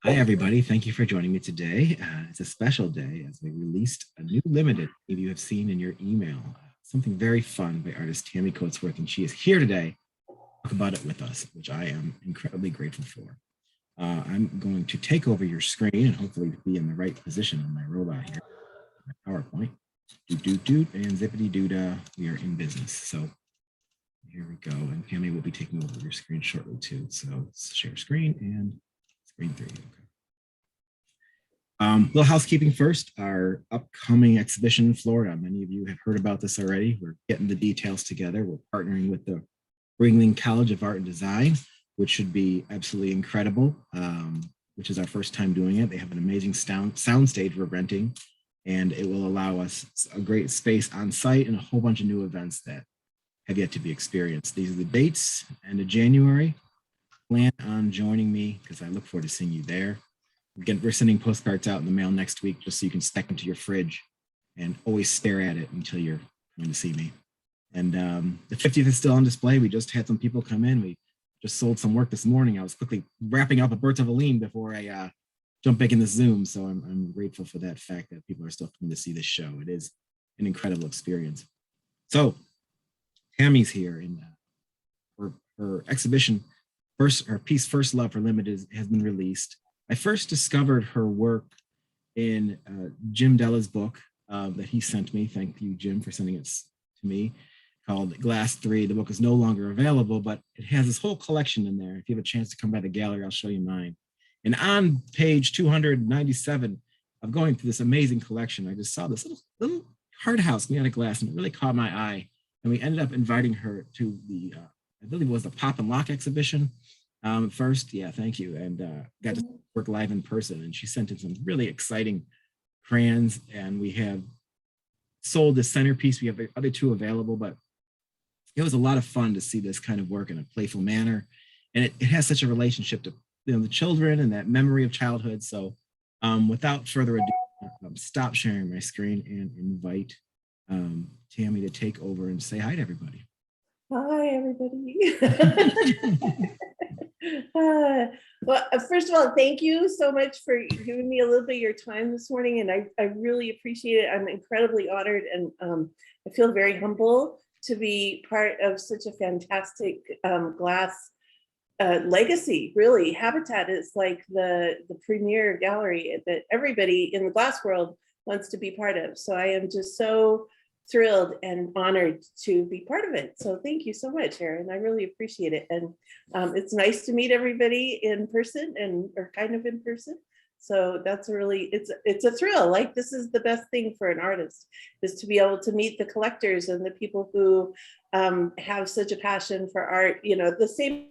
Hi, everybody. Thank you for joining me today. It's a special day as we released a new limited, maybe you have seen in your email, something very fun by artist Tami Coatsworth, and she is here today to talk about it with us, which I am incredibly grateful for. I'm going to take over your screen and hopefully be in the right position on my robot here, my PowerPoint. Doot, doot, doot, and zippity doodah, we are in business. So here we go. And Tami will be taking over your screen shortly too. So let's share screen and screen 3. Okay. Little housekeeping first, our upcoming exhibition in Florida. Many of you have heard about this already. We're getting the details together. We're partnering with the Ringling College of Art and Design, which should be absolutely incredible, which is our first time doing it. They have an amazing sound stage we're renting, and it will allow us a great space on site and a whole bunch of new events that have yet to be experienced. These are the dates, end of January. Plan on joining me because I look forward to seeing you there. Again, we're sending postcards out in the mail next week just so you can stack them to your fridge and always stare at it until you're coming to see me. And the 50th is still on display. We just had some people come in. We just sold some work this morning. I was quickly wrapping up a Bertolini before I jump back in the Zoom. So I'm grateful for that fact that people are still coming to see this show. It is an incredible experience. So Tami's here, and her exhibition, her piece First Love for Limited has been released. I first discovered her work in Jim Della's book that he sent me. Thank you, Jim, for sending it to me, called Glass 3. The book is no longer available, but it has this whole collection in there. If you have a chance to come by the gallery, I'll show you mine. And on page 297 of going through this amazing collection, I just saw this little hard house made out of glass, and it really caught my eye. And we ended up inviting her to the, I believe it was the Pop and Lock exhibition. First, yeah, thank you. And got to work live in person. And she sent in some really exciting crayons. And we have sold the centerpiece. We have the other 2 available, but it was a lot of fun to see this kind of work in a playful manner. And it has such a relationship to the children and that memory of childhood. So without further ado, stop sharing my screen and invite Tami to take over and say hi to everybody. Hi, everybody. Well, first of all, thank you so much for giving me a little bit of your time this morning, and I really appreciate it. I'm incredibly honored, and I feel very humble to be part of such a fantastic glass legacy. Really, Habatat is like the premier gallery that everybody in the glass world wants to be part of. So I am just so thrilled and honored to be part of it. So thank you so much, Erin. I really appreciate it. And it's nice to meet everybody in person or kind of in person. So that's really, it's a thrill. Like, this is the best thing for an artist, is to be able to meet the collectors and the people who have such a passion for art, the same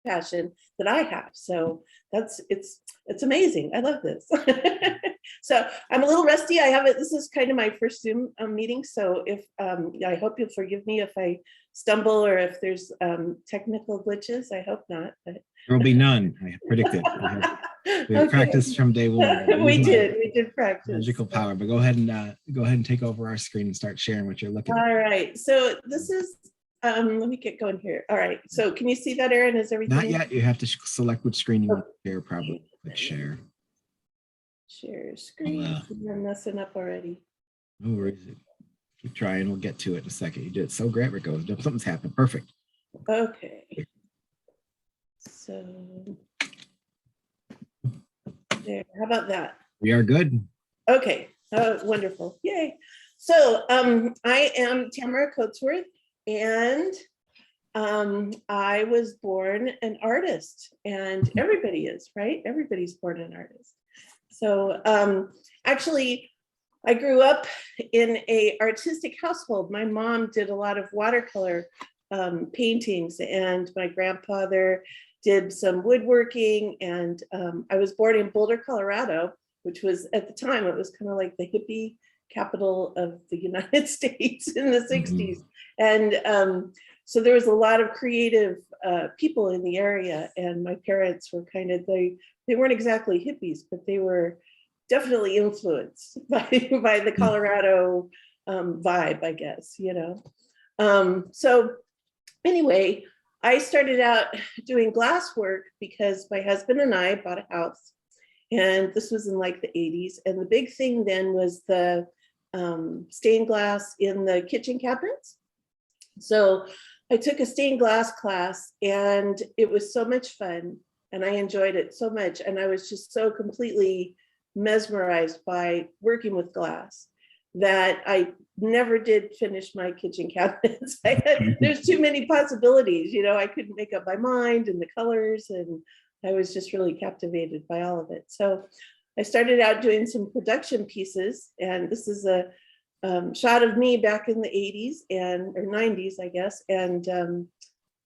passion that I have. So it's amazing. I love this. So I'm a little rusty. This is kind of my first Zoom meeting. So if I hope you'll forgive me if I stumble or if there's technical glitches. I hope not. But there will be none. I predict it. We have practiced from day one. We did practice. Magical power. But go ahead and take over our screen and start sharing what you're looking at. All right. So this is. Let me get going here. All right. So can you see that, Erin? Is everything? Not yet. You have to select which screen you want to share. Probably click share. Share screen. I'm messing up already. No worries. Keep trying. We'll get to it in a second. You did it so great. It goes. Something's happened. Perfect. Okay. So there. How about that? We are good. Okay. Wonderful. Yay. So I am Tamara Coastworth, and I was born an artist, and everybody is, right? Everybody's born an artist. So actually, I grew up in an artistic household. My mom did a lot of watercolor paintings, and my grandfather did some woodworking. And I was born in Boulder, Colorado, which was, at the time, it was kind of like the hippie capital of the United States in the 60s. And so there was a lot of creative people in the area, and my parents were kind of, they weren't exactly hippies, but they were definitely influenced by the Colorado vibe, I guess, So anyway, I started out doing glass work because my husband and I bought a house, and this was in like the 80s. And the big thing then was the stained glass in the kitchen cabinets. So I took a stained glass class, and it was so much fun, and I enjoyed it so much. And I was just so completely mesmerized by working with glass that I never did finish my kitchen cabinets. There's too many possibilities, you know, I couldn't make up my mind, and the colors, and I was just really captivated by all of it. So I started out doing some production pieces, and this is a shot of me back in the 80s or 90s, I guess. And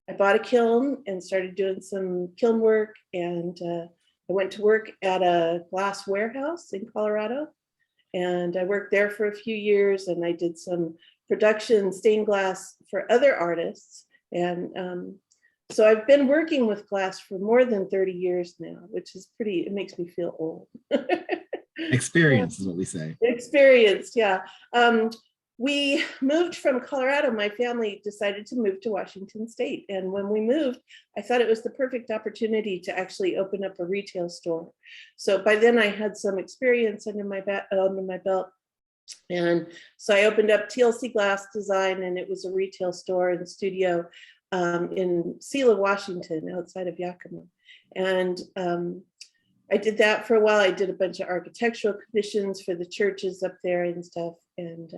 I bought a kiln and started doing some kiln work. And I went to work at a glass warehouse in Colorado. And I worked there for a few years, and I did some production stained glass for other artists. And so I've been working with glass for more than 30 years now, which is it makes me feel old. Experience is what we say. Experienced, yeah. We moved from Colorado. My family decided to move to Washington State. And when we moved, I thought it was the perfect opportunity to actually open up a retail store. So by then I had some experience under my belt. And so I opened up TLC Glass Design, and it was a retail store and studio in Selah, Washington, outside of Yakima. And I did that for a while. I did a bunch of architectural commissions for the churches up there and stuff. And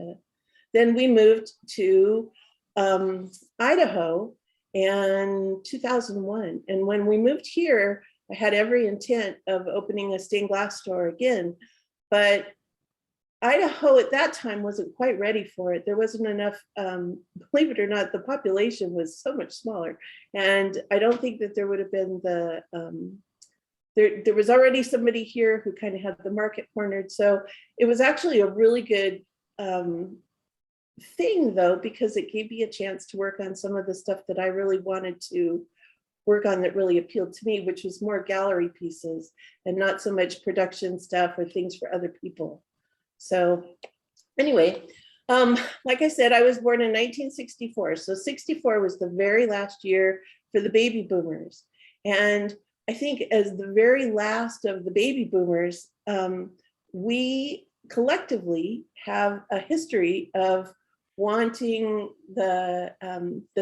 then we moved to Idaho in 2001. And when we moved here, I had every intent of opening a stained glass store again. But Idaho at that time wasn't quite ready for it. There wasn't enough, believe it or not, the population was so much smaller. And I don't think that there would have been there was already somebody here who kind of had the market cornered. So it was actually a really good thing, though, because it gave me a chance to work on some of the stuff that I really wanted to work on that really appealed to me, which was more gallery pieces and not so much production stuff or things for other people. So anyway, like I said, I was born in 1964. So 64 was the very last year for the baby boomers. And I think as the very last of the baby boomers, we collectively have a history of wanting the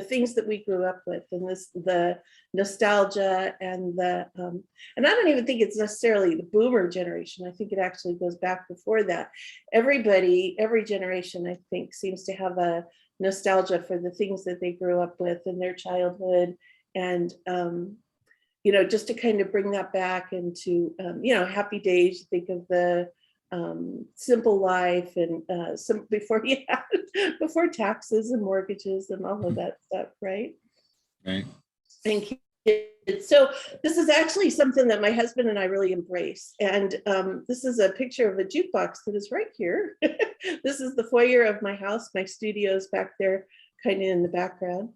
things that we grew up with, and the nostalgia and and I don't even think it's necessarily the boomer generation. I think it actually goes back before that. Every generation, I think, seems to have a nostalgia for the things that they grew up with in their childhood, and you know, just to kind of bring that back into you know, happy days. Think of the simple life, and some before taxes and mortgages and all of that stuff, right? Right. Thank you. So this is actually something that my husband and I really embrace. And this is a picture of a jukebox that is right here. This is the foyer of my house. My studio's back there, kind of in the background.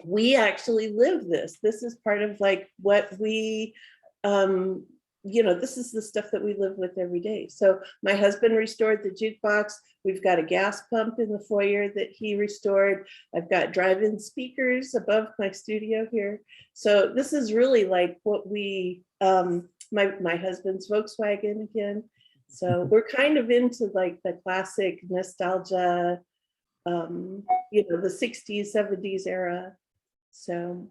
We actually live this. This is part of like what we, you know, this is the stuff that we live with every day. So my husband restored the jukebox. We've got a gas pump in the foyer that he restored. I've got drive-in speakers above my studio here. So this is really like what we, my husband's Volkswagen again. So we're kind of into like the classic nostalgia, you know, the 60s, 70s era. So,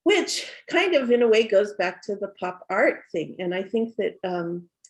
which kind of in a way goes back to the pop art thing. And I think that,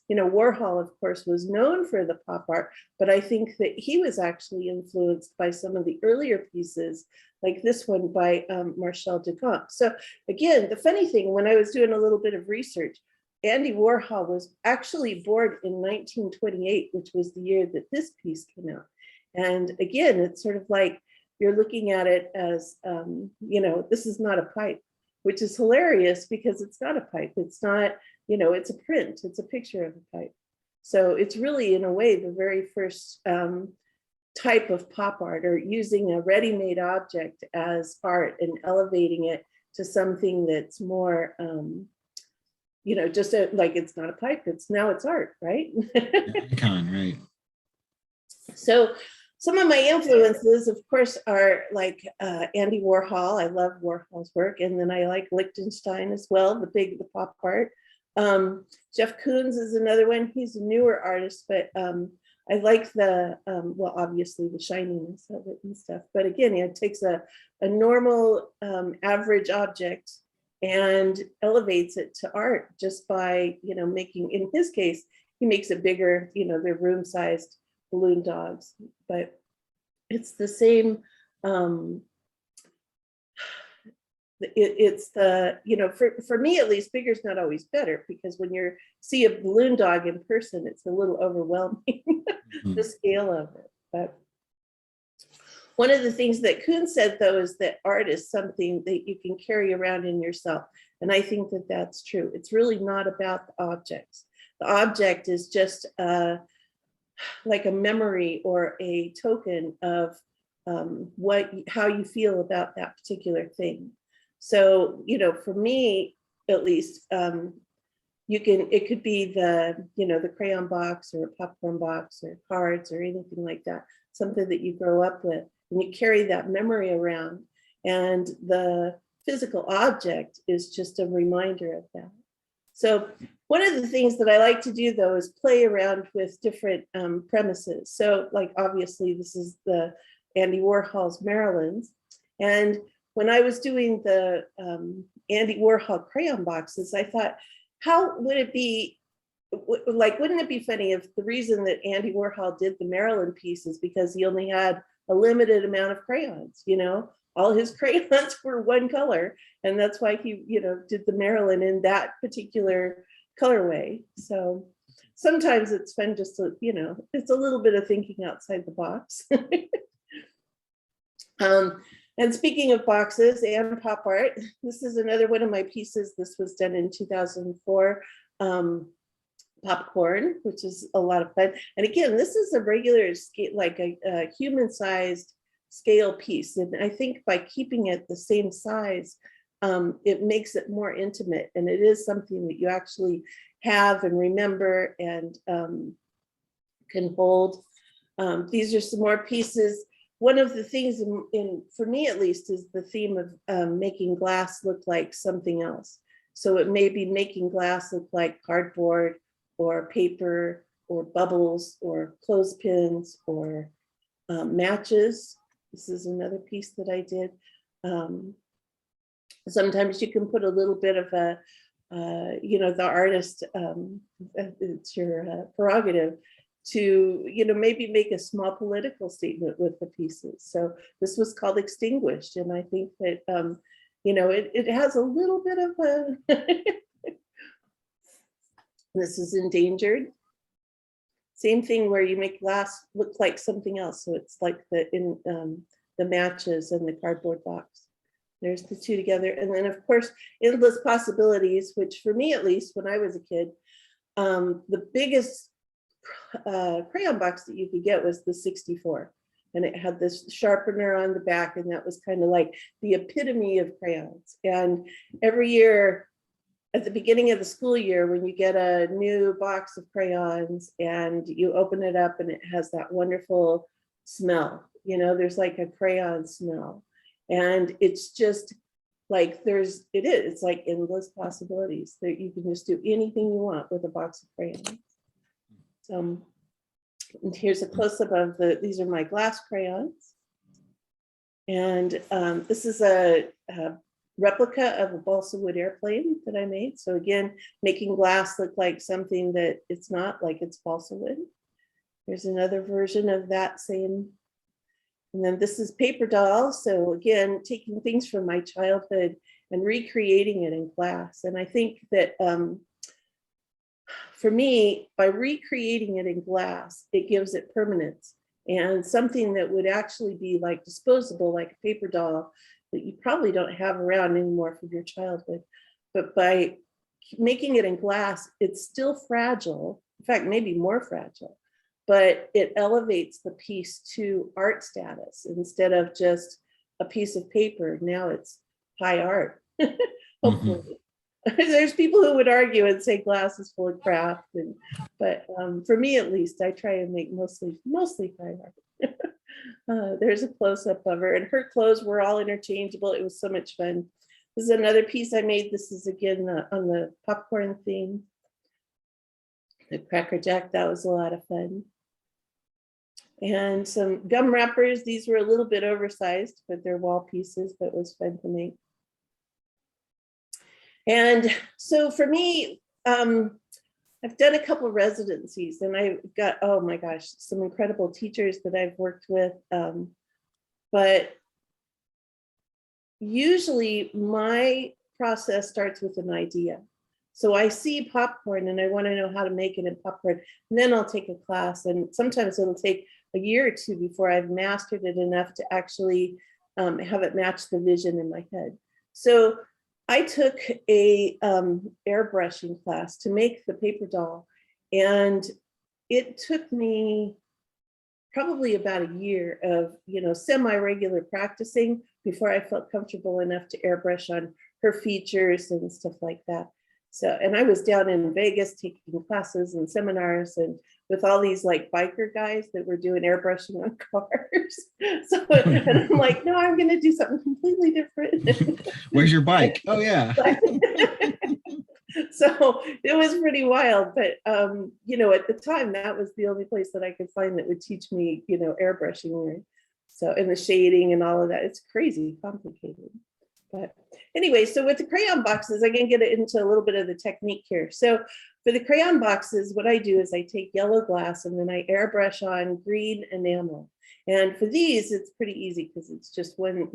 you know, Warhol, of course, was known for the pop art, but I think that he was actually influenced by some of the earlier pieces, like this one by Marcel Duchamp. So again, the funny thing, when I was doing a little bit of research, Andy Warhol was actually born in 1928, which was the year that this piece came out. And again, it's sort of like, you're looking at it as, you know, this is not a pipe, which is hilarious because it's not a pipe. It's not, you know, it's a print, it's a picture of a pipe. So it's really, in a way, the very first type of pop art, or using a ready-made object as art and elevating it to something that's more, you know, just like it's not a pipe, it's art, right? Icon, right. So Some of my influences, of course, are like Andy Warhol. I love Warhol's work. And then I like Lichtenstein as well, the pop art. Jeff Koons is another one. He's a newer artist, but I like well, obviously the shininess of it and stuff. But again, it takes a normal average object and elevates it to art just by, making, in his case, he makes it bigger, they're room-sized balloon dogs, but it's the same. It's the, for me at least, bigger is not always better, because when you see a balloon dog in person, it's a little overwhelming, the scale of it. But one of the things that Kuhn said, though, is that art is something that you can carry around in yourself. And I think that that's true. It's really not about the objects. The object is just like a memory or a token of how you feel about that particular thing. So, for me, at least, it could be the crayon box or a popcorn box or cards or anything like that, something that you grow up with, and you carry that memory around. And the physical object is just a reminder of that. So one of the things that I like to do, though, is play around with different premises. So, like, obviously, this is the Andy Warhol's Maryland's. And when I was doing the Andy Warhol crayon boxes, I thought, how would it be, wouldn't it be funny if the reason that Andy Warhol did the Maryland piece is because he only had a limited amount of crayons, all his crayons were one color. And that's why he, did the Maryland in that particular colorway. So sometimes it's fun just to, it's a little bit of thinking outside the box. And speaking of boxes and pop art, this is another one of my pieces. This was done in 2004, popcorn, which is a lot of fun. And again, this is a regular scale, like a human-sized scale piece. And I think by keeping it the same size, it makes it more intimate. And it is something that you actually have and remember and can hold. These are some more pieces. One of the things for me at least, is the theme of making glass look like something else. So it may be making glass look like cardboard or paper or bubbles or clothespins or matches. This is another piece that I did. Sometimes you can put a little bit of the artist, it's your prerogative to, maybe make a small political statement with the pieces. So this was called Extinguished. And I think that, it has a little bit of a, this is Endangered. Same thing where you make glass look like something else. So it's like the matches and the cardboard box. There's the two together. And then of course, Endless Possibilities, which for me, at least when I was a kid, the biggest crayon box that you could get was the 64. And it had this sharpener on the back, and that was kind of like the epitome of crayons. And every year, at the beginning of the school year, when you get a new box of crayons and you open it up and it has that wonderful smell, there's like a crayon smell. And it's just like it's like endless possibilities that you can just do anything you want with a box of crayons. So and here's a close-up of these are my glass crayons. And this is a replica of a balsa wood airplane that I made. So again, making glass look like something that it's not, like it's balsa wood. There's another version of that same. And then this is Paper Doll. So again, taking things from my childhood and recreating it in glass. And I think that for me, by recreating it in glass, it gives it permanence, and something that would actually be like disposable, like a paper doll that you probably don't have around anymore from your childhood. But by making it in glass, it's still fragile. In fact, maybe more fragile, but it elevates the piece to art status instead of just a piece of paper. Now it's high art, hopefully. There's people who would argue and say glass is full of crap, but for me at least, I try and make mostly high art. There's a close-up of her, and her clothes were all interchangeable. It was so much fun. This is another piece I made. This is again on the popcorn theme. The Cracker Jack, that was a lot of fun. And some gum wrappers. These were a little bit oversized, but they're wall pieces. That was fun to make. And so for me, I've done a couple residencies, and I've got, oh my gosh, some incredible teachers that I've worked with. But usually my process starts with an idea. So I see popcorn and I want to know how to make it in popcorn, and then I'll take a class, and sometimes it'll take a year or two before I've mastered it enough to actually have it match the vision in my head. So I took a airbrushing class to make the paper doll, and it took me probably about a year of, semi-regular practicing before I felt comfortable enough to airbrush on her features and stuff like that. So, and I was down in Vegas taking classes and seminars and with all these like biker guys that were doing airbrushing on cars. So, and I'm like, no, I'm going to do something completely different. Where's your bike? Oh yeah. So it was pretty wild, but at the time that was the only place that I could find that would teach me, airbrushing. So, and the shading and all of that, it's crazy complicated. But anyway, so with the crayon boxes, I can get into a little bit of the technique here. So for the crayon boxes, what I do is I take yellow glass and then I airbrush on green enamel. And for these, it's pretty easy because it's just one,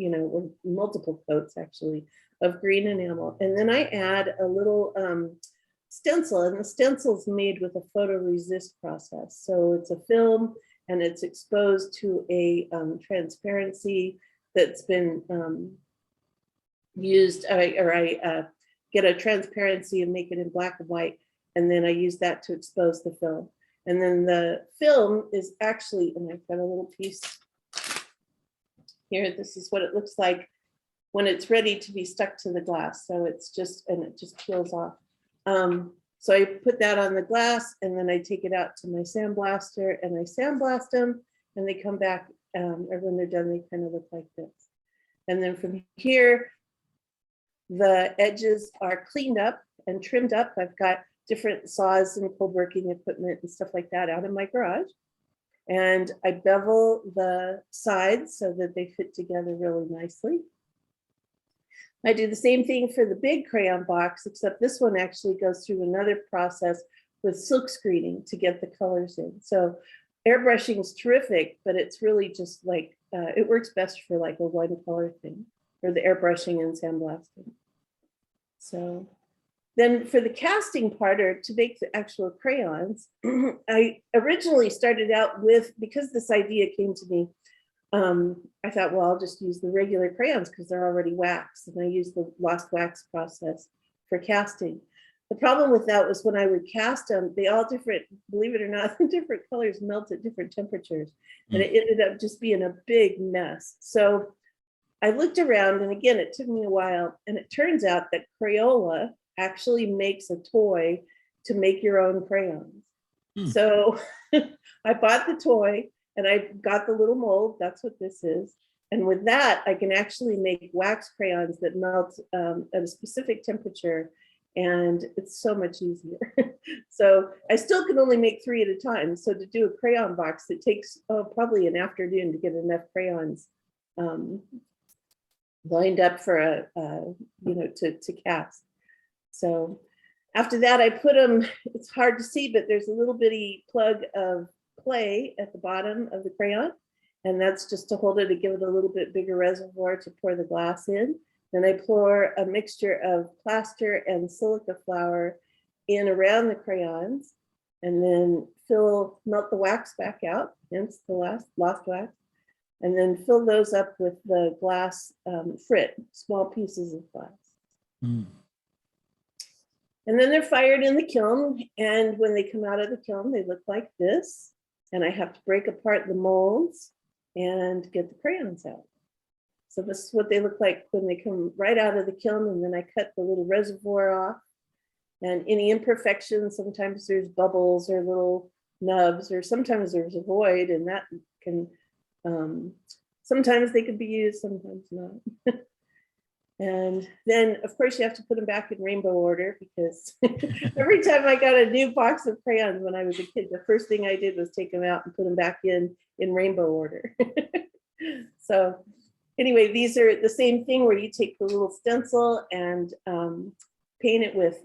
multiple coats actually of green enamel. And then I add a little stencil, and the stencil is made with a photoresist process. So it's a film and it's exposed to a transparency that's been used, I get a transparency and make it in black and white, and then I use that to expose the film. And then the film is actually, and I've got a little piece here, this is what it looks like when it's ready to be stuck to the glass. So it's just, and it just peels off. So I put that on the glass, and then I take it out to my sandblaster and I sandblast them, and they come back, or when they're done, they kind of look like this. And then from here, the edges are cleaned up and trimmed up. I've got different saws and cold working equipment and stuff like that out in my garage. And I bevel the sides so that they fit together really nicely. I do the same thing for the big crayon box, except this one actually goes through another process with silk screening to get the colors in. So airbrushing is terrific, but it's really just like, it works best for like a one color thing, for the airbrushing and sandblasting. So then for the casting part, or to make the actual crayons, I originally started out with, because this idea came to me, I thought, well, I'll just use the regular crayons because they're already waxed, and I use the lost wax process for casting. The problem with that was when I would cast them, they all different, believe it or not, different colors melt at different temperatures, and it ended up just being a big mess. So I looked around, and again, it took me a while, and it turns out that Crayola actually makes a toy to make your own crayons. So I bought the toy, and I got the little mold. That's what this is. And with that, I can actually make wax crayons that melt at a specific temperature, and it's so much easier. So I still can only make 3 at a time. So to do a crayon box, it takes probably an afternoon to get enough crayons lined up for to cast. So after that, I put them, it's hard to see, but there's a little bitty plug of clay at the bottom of the crayon, and that's just to hold it, to give it a little bit bigger reservoir to pour the glass in. Then I pour a mixture of plaster and silica flour in around the crayons, and then melt the wax back out, hence the lost wax, and then fill those up with the glass frit, small pieces of glass. And then they're fired in the kiln, and when they come out of the kiln, they look like this. And I have to break apart the molds and get the crayons out. So this is what they look like when they come right out of the kiln, and then I cut the little reservoir off. And any imperfections, sometimes there's bubbles or little nubs, or sometimes there's a void, and that can Sometimes they could be used, sometimes not. And then, of course, you have to put them back in rainbow order, because every time I got a new box of crayons when I was a kid, the first thing I did was take them out and put them back in rainbow order. So anyway, these are the same thing where you take the little stencil and paint it with,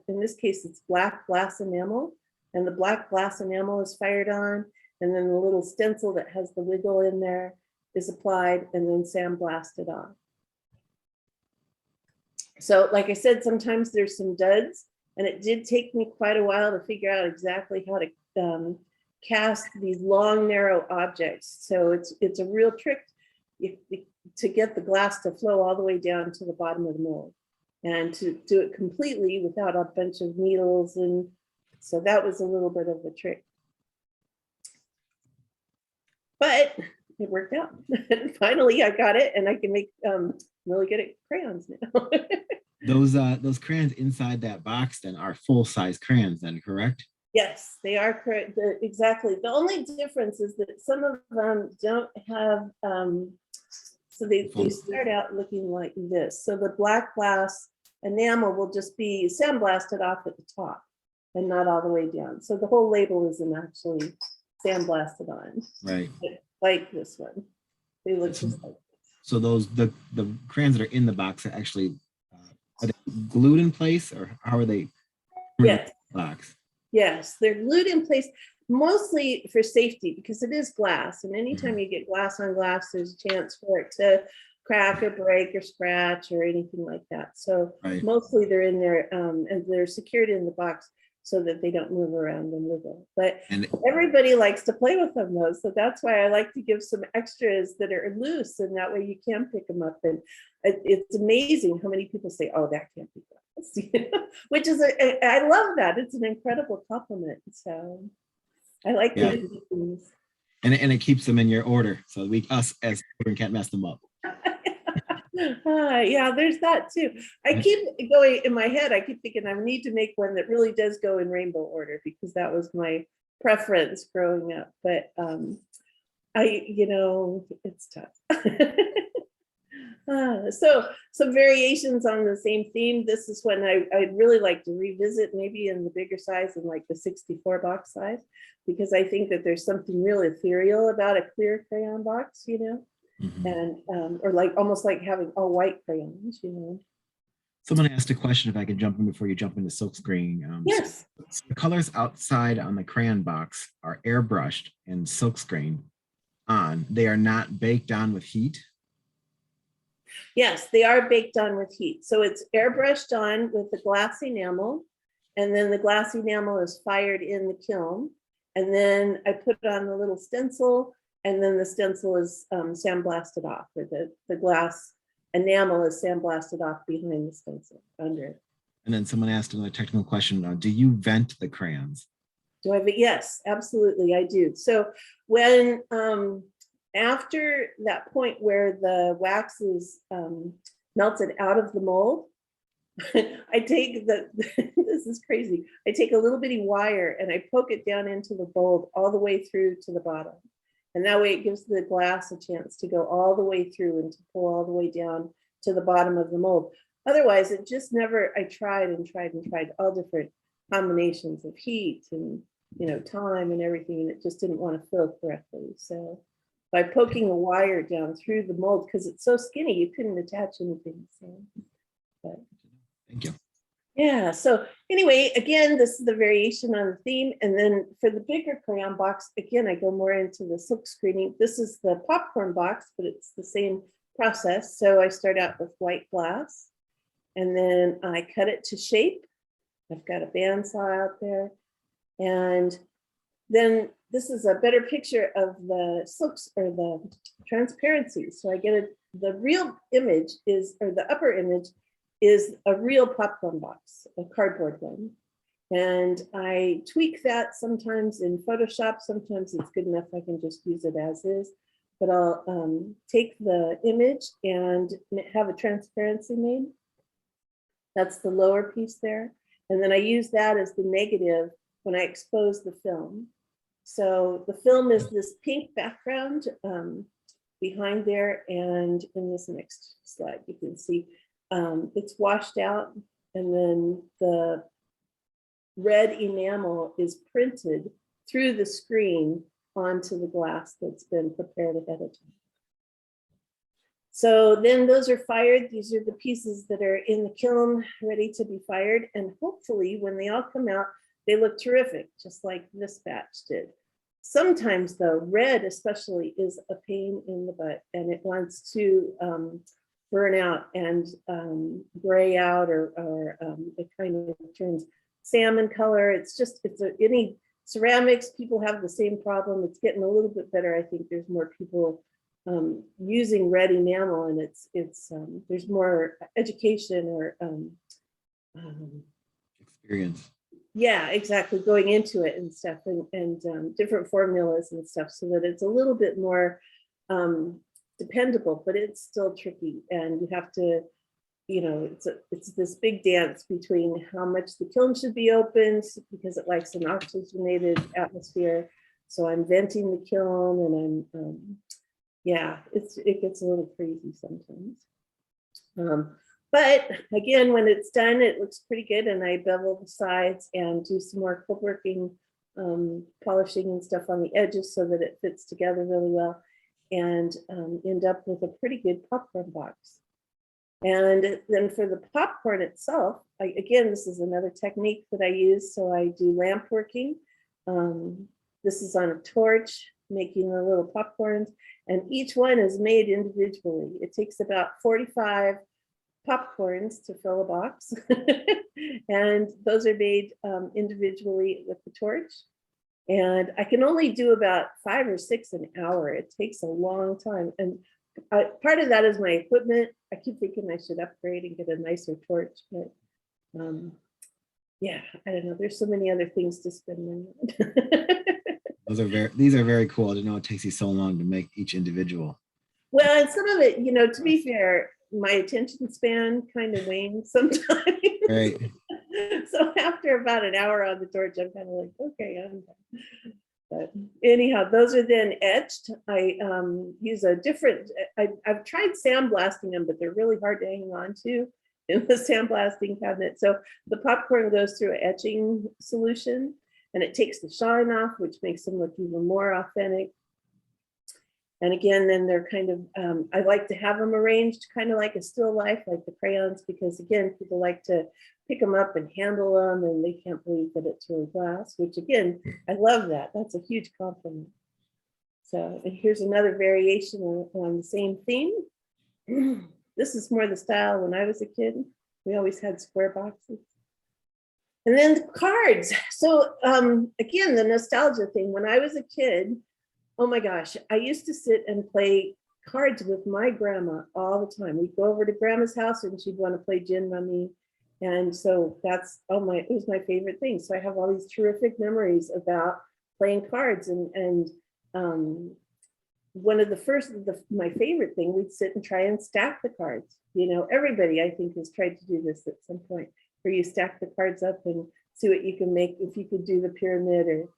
in this case, it's black glass enamel. And the black glass enamel is fired on. And then the little stencil that has the wiggle in there is applied, and then sandblasted on. So like I said, sometimes there's some duds, and it did take me quite a while to figure out exactly how to cast these long, narrow objects. So it's a real trick to get the glass to flow all the way down to the bottom of the mold, and to do it completely without a bunch of needles. And so that was a little bit of a trick. But it worked out. Finally, I got it, and I can make really good at crayons now. Those crayons inside that box then are full-size crayons then, correct? Yes, they are correct. Exactly. The only difference is that some of them don't have, so they start out looking like this. So the black glass enamel will just be sandblasted off at the top and not all the way down. So the whole label isn't actually sandblasted on. Right. Like this one. They look just like this. So the crayons that are in the box are actually are they glued in place, or how are they? Yes. Box. Yes, they're glued in place mostly for safety, because it is glass, and anytime you get glass on glass, there's a chance for it to crack or break or scratch or anything like that. So mostly they're in there, and they're secured in the box so that they don't move around and wiggle. But everybody likes to play with them though, so that's why I like to give some extras that are loose, and that way you can pick them up. And it's amazing how many people say, "Oh, that can't be glass," which is I love that. It's an incredible compliment. So I like these things. And it keeps them in your order, so us as children can't mess them up. Yeah, there's that too. I keep going in my head. I keep thinking I need to make one that really does go in rainbow order, because that was my preference growing up. But it's tough. So some variations on the same theme. This is one I'd really like to revisit, maybe in the bigger size, in like the 64 box size, because I think that there's something real ethereal about a clear crayon box, and or like almost like having all white crayons, Someone asked a question, if I could jump in before you jump into silkscreen. Yes. So the colors outside on the crayon box are airbrushed and silkscreen on. They are not baked on with heat. Yes, they are baked on with heat. So it's airbrushed on with the glass enamel, and then the glass enamel is fired in the kiln. And then I put on the little stencil, and then the stencil is sandblasted off, or the glass enamel is sandblasted off behind the stencil under it. And then someone asked another technical question. Do you vent the crayons? Do I? Yes, absolutely, I do. So when after that point where the wax is melted out of the mold, I take this is crazy. I take a little bitty wire and I poke it down into the mold all the way through to the bottom. And that way it gives the glass a chance to go all the way through and to pull all the way down to the bottom of the mold. Otherwise, it just never, I tried all different combinations of heat and time and everything, and it just didn't want to fill correctly. So by poking a wire down through the mold, because it's so skinny, you couldn't attach anything. So, thank you. Yeah, so anyway, again, this is the variation on the theme. And then for the bigger crayon box, again, I go more into the silk screening. This is the popcorn box, but it's the same process. So I start out with white glass, and then I cut it to shape. I've got a bandsaw out there. And then this is a better picture of the silks, or the transparency. So I get the real image is, or the upper image is a real popcorn box, a cardboard one. And I tweak that sometimes in Photoshop. Sometimes it's good enough I can just use it as is. But I'll take the image and have a transparency made. That's the lower piece there. And then I use that as the negative when I expose the film. So the film is this pink background behind there, and in this next slide, you can see it's washed out, and then the red enamel is printed through the screen onto the glass that's been prepared ahead of time. So then those are fired. These are the pieces that are in the kiln ready to be fired. And hopefully when they all come out, they look terrific, just like this batch did. Sometimes though, red especially is a pain in the butt, and it wants to burn out and gray out, or it kind of turns salmon color. It's just, any ceramics, people have the same problem. It's getting a little bit better. I think there's more people using red enamel, and there's more education or experience. Yeah, exactly, going into it and stuff, and different formulas and stuff, so that it's a little bit more dependable, but it's still tricky, and you have to, it's this big dance between how much the kiln should be opened, because it likes an oxygenated atmosphere. So I'm venting the kiln, and I'm yeah, it gets a little crazy sometimes. But again, when it's done, it looks pretty good, and I bevel the sides and do some more clip working, polishing and stuff on the edges so that it fits together really well, and end up with a pretty good popcorn box. And then for the popcorn itself, again, this is another technique that I use. So I do lamp working. This is on a torch, making the little popcorns, and each one is made individually. It takes about 45 popcorns to fill a box, and those are made individually with the torch. And I can only do about 5 or 6 an hour. It takes a long time, and part of that is my equipment. I keep thinking I should upgrade and get a nicer torch, but yeah, I don't know. There's so many other things to spend money on. These are very cool. I didn't know it takes you so long to make each individual. Well, and some of it, to be fair, my attention span kind of wanes sometimes. Right. So after about an hour on the torch, I'm kind of like, okay, I'm done. But anyhow, those are then etched. I use a different, I've tried sandblasting them, but they're really hard to hang on to in the sandblasting cabinet. So the popcorn goes through an etching solution, and it takes the shine off, which makes them look even more authentic. And again, then they're kind of, I like to have them arranged kind of like a still life, like the crayons, because again, people like to pick them up and handle them, and they can't believe that it's really glass, which again, I love that. That's a huge compliment. So, and here's another variation on the same theme. This is more the style when I was a kid. We always had square boxes. And then the cards. So again, the nostalgia thing. When I was a kid, oh my gosh, I used to sit and play cards with my grandma all the time. We'd go over to grandma's house, and she'd want to play gin rummy. And so that's, it was my favorite thing. So I have all these terrific memories about playing cards. And one of the first, my favorite thing, we'd sit and try and stack the cards. Everybody, I think, has tried to do this at some point, where you stack the cards up and see what you can make, if you could do the pyramid. Or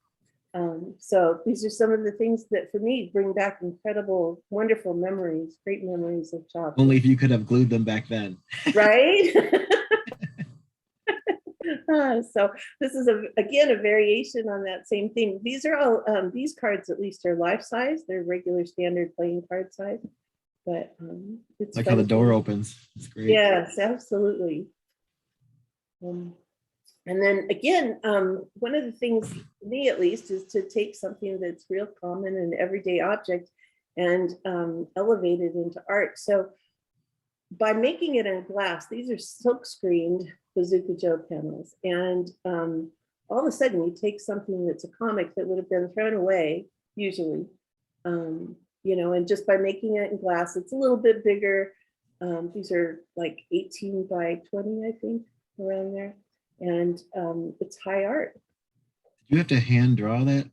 so these are some of the things that for me bring back incredible, wonderful memories, great memories of childhood. Only if you could have glued them back then. Right? So this is again a variation on that same thing. These are all these cards, at least, are life size. They're regular standard playing card size, but it's like how the door opens. It's great. Yes, absolutely. And then again, one of the things, for me at least, is to take something that's real common and everyday object and elevate it into art. So by making it in glass, these are silk screened Bazooka Joe panels. And all of a sudden you take something that's a comic that would have been thrown away usually, and just by making it in glass, it's a little bit bigger. These are like 18 by 20, I think, around there. And it's high art. Did you have to hand draw that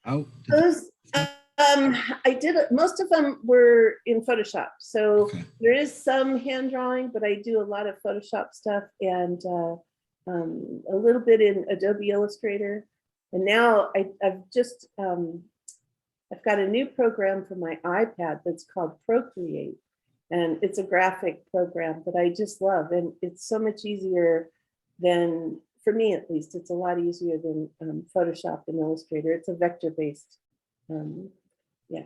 out? Those, I did it. Most of them were in Photoshop. So okay. There is some hand drawing, but I do a lot of Photoshop stuff and a little bit in Adobe Illustrator. And now I've got a new program for my iPad that's called Procreate. And it's a graphic program that I just love. And it's so much easier than, for me at least, it's a lot easier than Photoshop and Illustrator. It's a vector-based, yeah.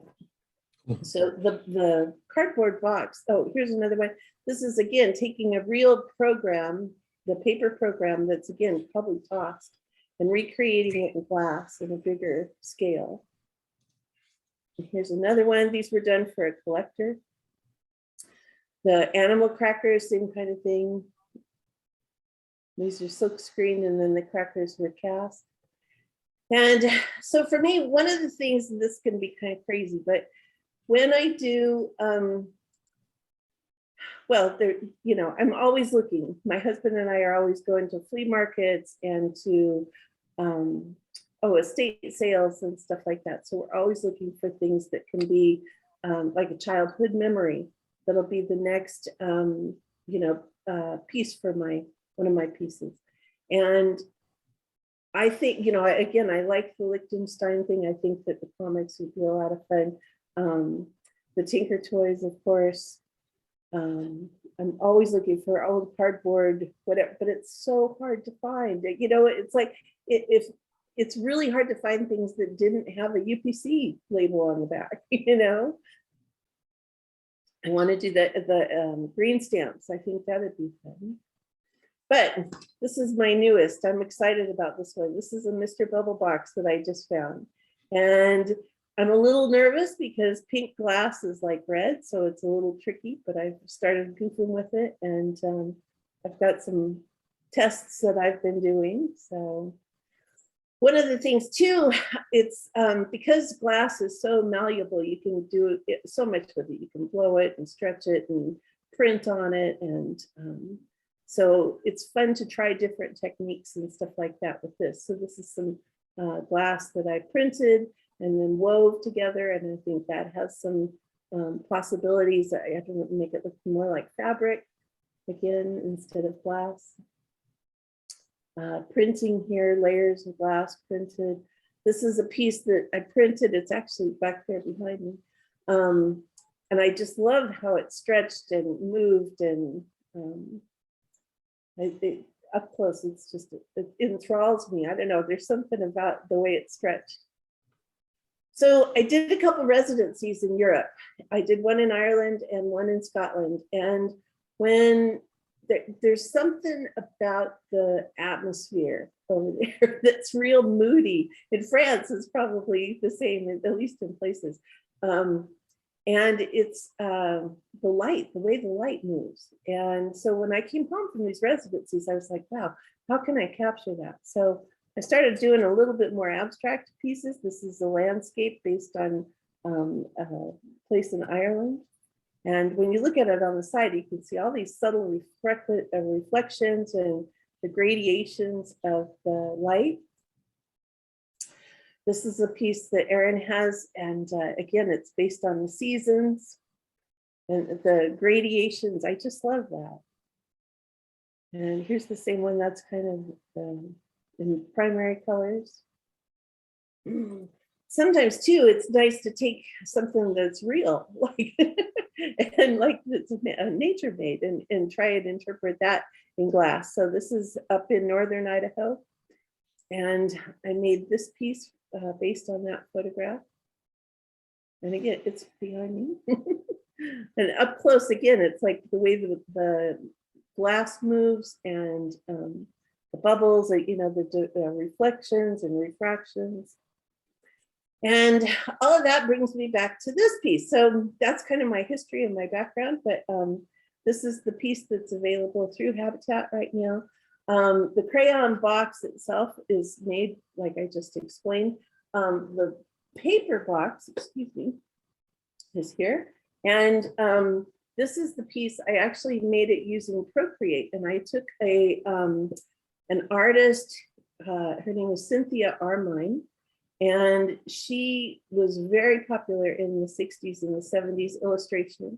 Cool. So the cardboard box, oh, here's another one. This is, again, taking a real program, the paper program that's, again, probably tossed, and recreating it in glass in a bigger scale. And here's another one. These were done for a collector. The animal crackers, same kind of thing. These are silk screened, and then the crackers were cast. And so for me, one of the things, and this can be kind of crazy, but when I do, well, there, you know, I'm always looking. My husband and I are always going to flea markets and to estate sales and stuff like that. So we're always looking for things that can be like a childhood memory. That'll be the next, piece for one of my pieces. And I think, you know, again, I like the Liechtenstein thing. I think that the comics would be a lot of fun. The Tinker Toys, of course. I'm always looking for old cardboard, whatever, but it's so hard to find. You know, it's like, if it's really hard to find things that didn't have a UPC label on the back, you know. I want to do the green stamps. I think that'd be fun. But this is my newest. I'm excited about this one. This is a Mr. Bubble box that I just found. And I'm a little nervous because pink glass is like red, so it's a little tricky, but I've started goofing with it. And I've got some tests that I've been doing. So one of the things too, it's because glass is so malleable, you can do so much with it. You can blow it and stretch it and print on it. And so it's fun to try different techniques and stuff like that with this. So this is some glass that I printed and then wove together. And I think that has some possibilities. I have to make it look more like fabric again, instead of glass. Printing here, layers of glass printed. This is a piece that I printed. It's actually back there behind me. And I just loved how it stretched and moved, and up close, it's just, it enthralls me. I don't know, there's something about the way it stretched. So I did a couple residencies in Europe. I did one in Ireland and one in Scotland. And when there's something about the atmosphere over there that's real moody. In France, it's probably the same, at least in places. And it's the light, the way the light moves. And so when I came home from these residencies, I was like, wow, how can I capture that? So I started doing a little bit more abstract pieces. This is a landscape based on a place in Ireland. And when you look at it on the side, you can see all these subtle reflections and the gradations of the light. This is a piece that Erin has, and again, it's based on the seasons and the gradations. I just love that. And here's the same one that's kind of in primary colors. Sometimes too, it's nice to take something that's real, like and like it's nature made, and try and interpret that in glass. So this is up in northern Idaho, and I made this piece based on that photograph. And again, it's behind me. And up close, again, it's like the way the glass moves, and the bubbles, you know, the reflections and refractions. And all of that brings me back to this piece. So that's kind of my history and my background, but this is the piece that's available through Habatat right now. The Crayon Box itself is made, like I just explained. The paper box, excuse me, is here. And this is the piece, I actually made it using Procreate, and I took an artist, her name is Cynthia Armine, and she was very popular in the 60s and the 70s illustration.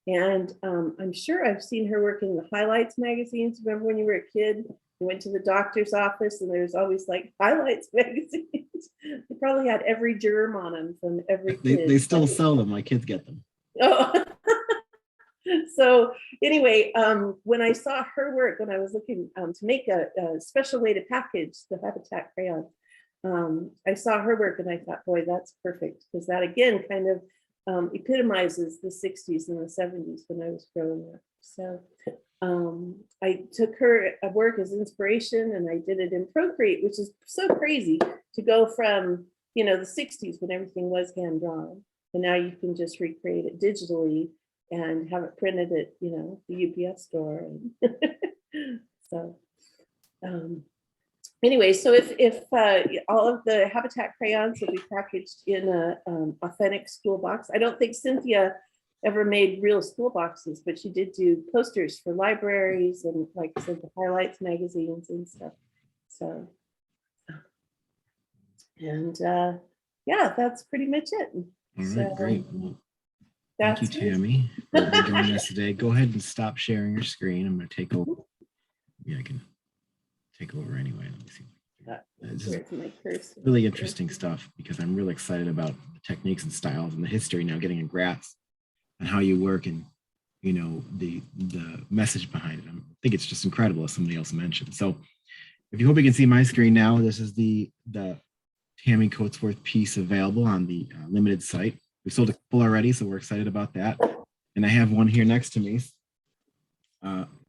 And I'm sure I've seen her work in the Highlights magazines. Remember when you were a kid You went to the doctor's office and there's always like highlights magazines. They probably had every germ on them from every kid. They still sell them. My kids get them. Oh. So anyway, when I saw her work, when I was looking to make a special way to package the Habatat crayon, I saw her work and I thought, boy, that's perfect, because that again kind of epitomizes the 60s and the 70s when I was growing up. So I took her work as inspiration and I did it in Procreate, which is so crazy to go from, you know, the 60s when everything was hand drawn, and now you can just recreate it digitally and have it printed at, you know, the UPS store. And so anyway, so if all of the Habatat crayons will be packaged in a authentic school box. I don't think Cynthia ever made real school boxes, but she did do posters for libraries and, like I said, the highlights magazines and stuff. So, and yeah, that's pretty much it. All right, So, great. Well, thank you, that's Tami, for joining us today. Go ahead and stop sharing your screen. I'm going to take over. Yeah, I can take over anyway. Let me see. This is where's my cursor? really interesting stuff, because I'm really excited about the techniques and styles and the history now, getting a grasp on how you work and, you know, the message behind it. I think it's just incredible, as somebody else mentioned. So if you hope you can see my screen now, this is the Tami Coatsworth piece available on the limited site. We sold a couple already, so we're excited about that. And I have one here next to me,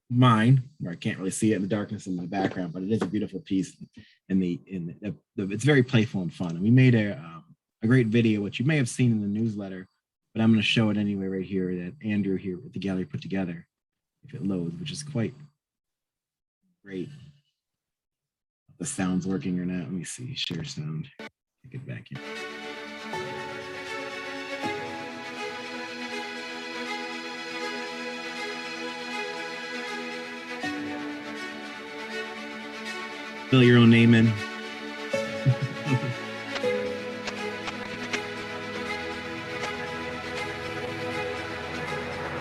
mine, where I can't really see it in the darkness in my background, but it is a beautiful piece. And it's very playful and fun. And we made a great video, which you may have seen in the newsletter, but I'm going to show it anyway right here, that Andrew here at the gallery put together, if it loads, which is quite great. If the sound's working or not. Let me see. Share sound. Take it back in. Fill your own name in.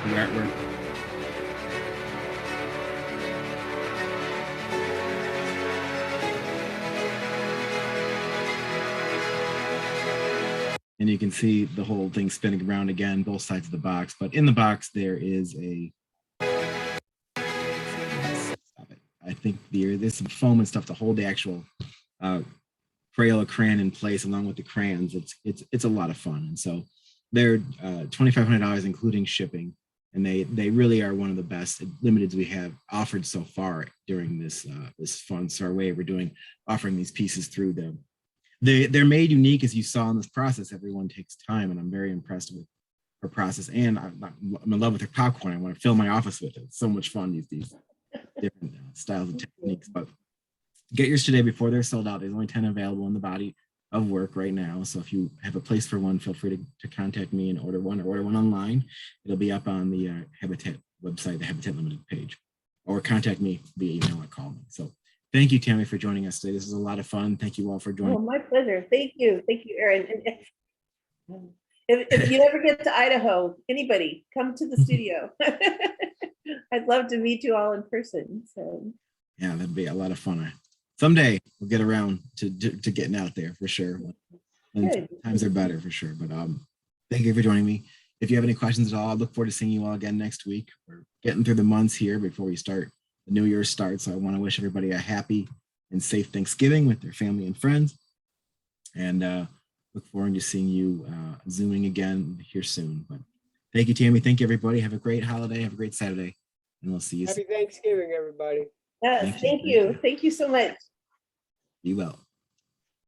The artwork. And you can see the whole thing spinning around again, both sides of the box. But in the box, there is a, I think there's some foam and stuff to hold the actual Crayola crayon in place, along with the crayons. It's a lot of fun. And so they're $2,500, including shipping. And they really are one of the best limiteds we have offered so far during this fun SAR way we're doing, offering these pieces through them. They're made unique, as you saw in this process. Everyone takes time, and I'm very impressed with her process. And I'm in love with her popcorn. I want to fill my office with it. It's so much fun, these different styles and techniques. But get yours today before they're sold out. There's only 10 available in the body of work right now. So if you have a place for one, feel free to contact me and order one, or order one online. It'll be up on the Habatat website, the Habatat Limited page, or contact me via email or call me. So thank you, Tami, for joining us today. This is a lot of fun. Thank you all for joining. Oh, my pleasure. Thank you. Thank you, Erin. And if you ever get to Idaho, anybody, come to the studio. I'd love to meet you all in person. So yeah, that'd be a lot of fun. Someday we'll get around to getting out there for sure. And times are better for sure. But thank you for joining me. If you have any questions at all, I look forward to seeing you all again next week. We're getting through the months here before we start. The new year starts. So I want to wish everybody a happy and safe Thanksgiving with their family and friends. And look forward to seeing you Zooming again here soon. But thank you, Tami. Thank you, everybody. Have a great holiday. Have a great Saturday. And we'll see you soon. Happy Thanksgiving, everybody. yes, thank you. Thank you so much. Be well.